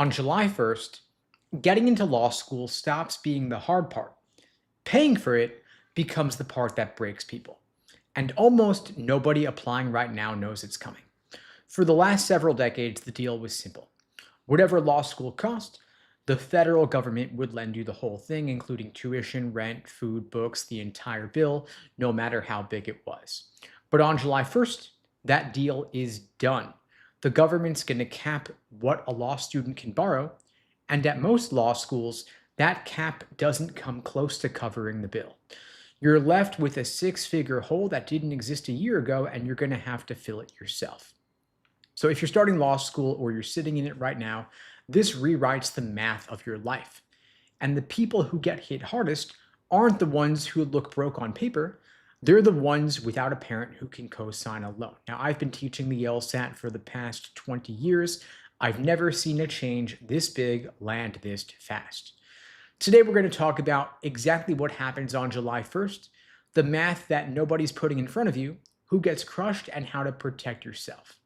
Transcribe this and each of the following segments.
On July 1st, getting into law school stops being the hard part. Paying for it becomes the part that breaks people. And almost nobody applying right now knows it's coming. For the last several decades, the deal was simple. Whatever law school cost, the federal government would lend you the whole thing, including tuition, rent, food, books, the entire bill, no matter how big it was. But on July 1st, that deal is done. The government's going to cap what a law student can borrow, and at most law schools, that cap doesn't come close to covering the bill. You're left with a six-figure hole that didn't exist a year ago, and you're going to have to fill it yourself. So if you're starting law school or you're sitting in it right now, this rewrites the math of your life. And the people who get hit hardest aren't the ones who look broke on paper. They're the ones without a parent who can co-sign a loan. Now, I've been teaching the LSAT for the past 20 years. I've never seen a change this big land this fast. Today, we're going to talk about exactly what happens on July 1st, the math that nobody's putting in front of you, who gets crushed, and how to protect yourself.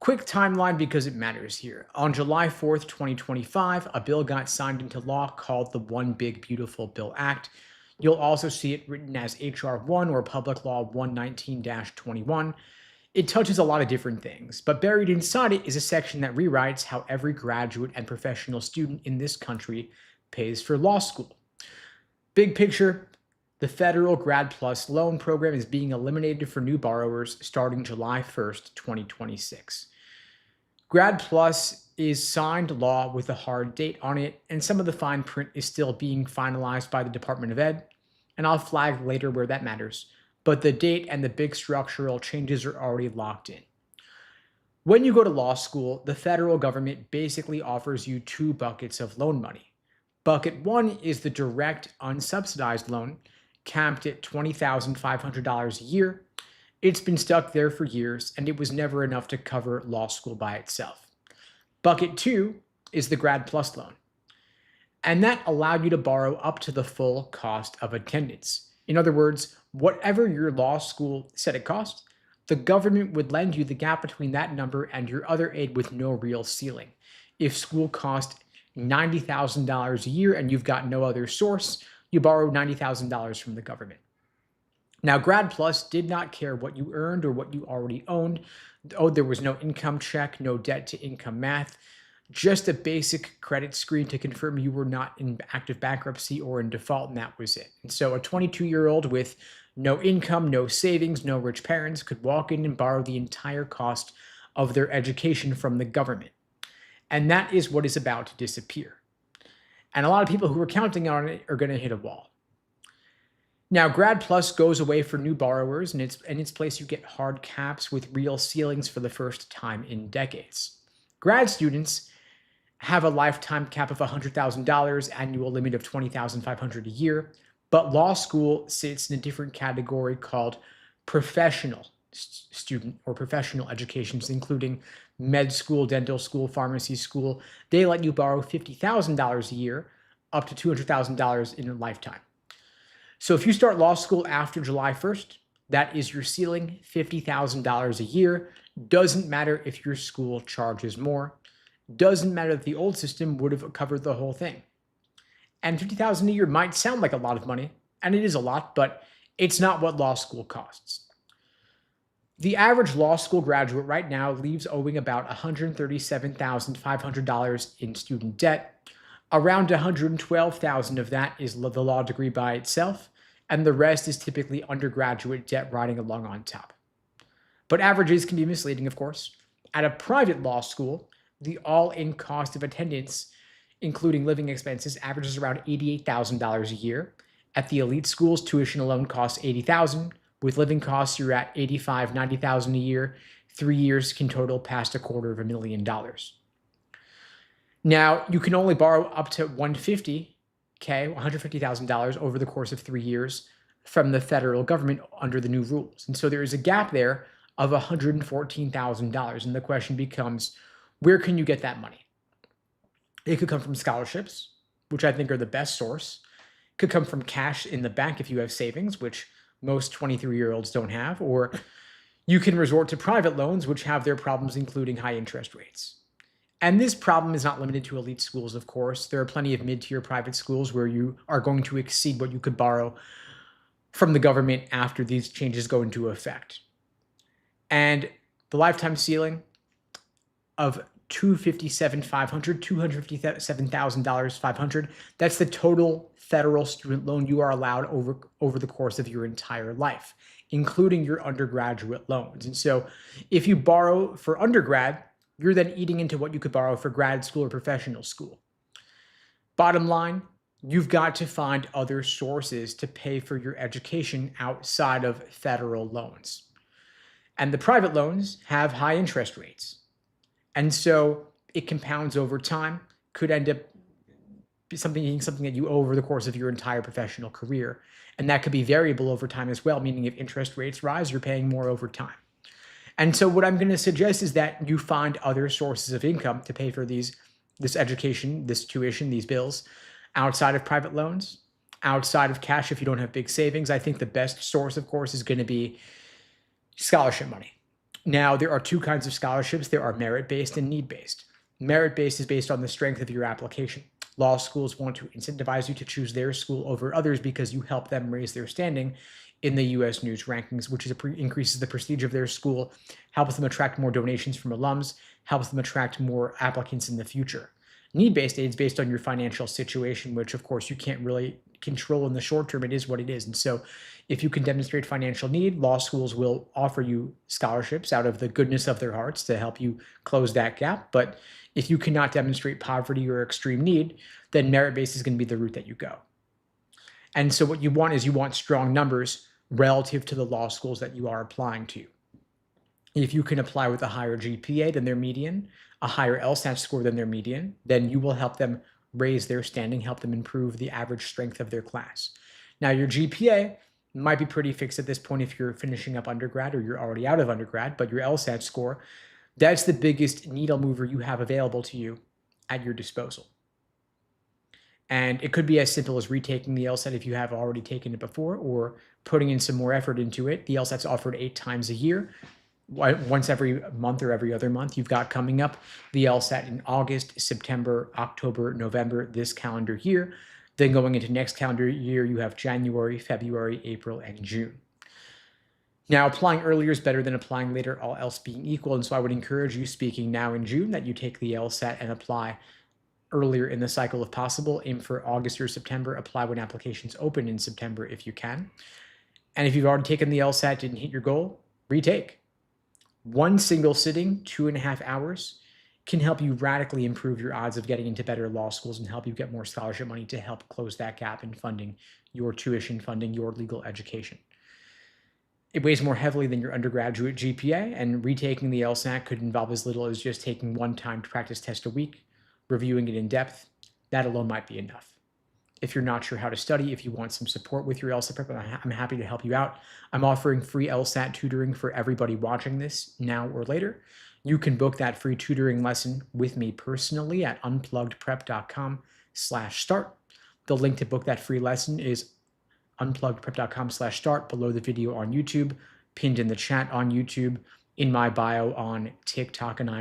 Quick timeline because it matters here. On July 4th, 2025, a bill got signed into law called the One Big Beautiful Bill Act. You'll also see it written as HR 1 or Public Law 119-21. It touches a lot of different things, but buried inside it is a section that rewrites how every graduate and professional student in this country pays for law school. Big picture, the federal Grad PLUS loan program is being eliminated for new borrowers starting July 1st, 2026. Grad PLUS is signed law with a hard date on it, and some of the fine print is still being finalized by the Department of Ed, and I'll flag later where that matters, but the date and the big structural changes are already locked in. When you go to law school, the federal government basically offers you two buckets of loan money. Bucket one is the direct unsubsidized loan, capped at $20,500 a year. It's been stuck there for years, and it was never enough to cover law school by itself. Bucket two is the Grad PLUS loan, and that allowed you to borrow up to the full cost of attendance. In other words, whatever your law school said it cost, the government would lend you the gap between that number and your other aid with no real ceiling. If school cost $90,000 a year and you've got no other source, you borrow $90,000 from the government. Now, Grad PLUS did not care what you earned or what you already owned. Oh, there was no income check, no debt to income math, just a basic credit screen to confirm you were not in active bankruptcy or in default, and that was it. And so a 22-year-old with no income, no savings, no rich parents could walk in and borrow the entire cost of their education from the government. And that is what is about to disappear. And a lot of people who were counting on it are going to hit a wall. Now, Grad PLUS goes away for new borrowers, and in its place you get hard caps with real ceilings for the first time in decades. Grad students have a lifetime cap of $100,000, annual limit of $20,500 a year, but law school sits in a different category called professional student or professional educations, including med school, dental school, pharmacy school. They let you borrow $50,000 a year, up to $200,000 in a lifetime. So if you start law school after July 1st, that is your ceiling, $50,000 a year. Doesn't matter if your school charges more. Doesn't matter that the old system would have covered the whole thing. And $50,000 a year might sound like a lot of money, and it is a lot, but it's not what law school costs. The average law school graduate right now leaves owing about $137,500 in student debt. Around $112,000 of that is the law degree by itself, and the rest is typically undergraduate debt riding along on top. But averages can be misleading, of course. At a private law school, the all-in cost of attendance, including living expenses, averages around $88,000 a year. At the elite schools, tuition alone costs $80,000. With living costs, you're at $85,000, $90,000 a year. 3 years can total past $250,000. Now, you can only borrow up to $150,000 over the course of 3 years from the federal government under the new rules. And so there is a gap there of $114,000. And the question becomes, where can you get that money? It could come from scholarships, which I think are the best source. It could come from cash in the bank if you have savings, which most 23-year-olds don't have. Or you can resort to private loans, which have their problems, including high interest rates. And this problem is not limited to elite schools, of course. There are plenty of mid-tier private schools where you are going to exceed what you could borrow from the government after these changes go into effect. And the lifetime ceiling of $257,500, that's the total federal student loan you are allowed over the course of your entire life, including your undergraduate loans. And so if you borrow for undergrad, you're then eating into what you could borrow for grad school or professional school. Bottom line, you've got to find other sources to pay for your education outside of federal loans. And the private loans have high interest rates. And so it compounds over time, could end up being something that you owe over the course of your entire professional career. And that could be variable over time as well, meaning if interest rates rise, you're paying more over time. And so what I'm going to suggest is that you find other sources of income to pay for this education, this tuition, these bills, outside of private loans, outside of cash if you don't have big savings. I think the best source, of course, is going to be scholarship money. Now, there are two kinds of scholarships. There are merit-based and need-based. Merit-based is based on the strength of your application. Law schools want to incentivize you to choose their school over others because you help them raise their standing in the U.S. News rankings, which increases the prestige of their school, helps them attract more donations from alums, helps them attract more applicants in the future. Need-based aid is based on your financial situation, which, of course, you can't really control in the short term. It is what it is. And so if you can demonstrate financial need, law schools will offer you scholarships out of the goodness of their hearts to help you close that gap. But if you cannot demonstrate poverty or extreme need, then merit-based is going to be the route that you go. And so what you want is you want strong numbers relative to the law schools that you are applying to. If you can apply with a higher GPA than their median, a higher LSAT score than their median, then you will help them raise their standing, help them improve the average strength of their class. Now, your GPA might be pretty fixed at this point if you're finishing up undergrad or you're already out of undergrad, but your LSAT score, that's the biggest needle mover you have available to you at your disposal. And it could be as simple as retaking the LSAT if you have already taken it before, or putting in some more effort into it. The LSAT's offered 8 times a year, once every month or every other month. You've got coming up the LSAT in August, September, October, November, this calendar year. Then going into next calendar year, you have January, February, April, and June. Now, applying earlier is better than applying later, all else being equal. And so I would encourage you, speaking now in June, that you take the LSAT and apply earlier in the cycle if possible. Aim for August or September. Apply when applications open in September if you can. And if you've already taken the LSAT, didn't hit your goal, retake. One single sitting, 2.5 hours, can help you radically improve your odds of getting into better law schools and help you get more scholarship money to help close that gap in funding your tuition, funding your legal education. It weighs more heavily than your undergraduate GPA, and retaking the LSAT could involve as little as just taking one timed practice test a week, reviewing it in depth. That alone might be enough. If you're not sure how to study, if you want some support with your LSAT prep, I'm happy to help you out. I'm offering free LSAT tutoring for everybody watching this now or later. You can book that free tutoring lesson with me personally at unpluggedprep.com/start. The link to book that free lesson is unpluggedprep.com/start below the video on YouTube, pinned in the chat on YouTube, in my bio on TikTok, and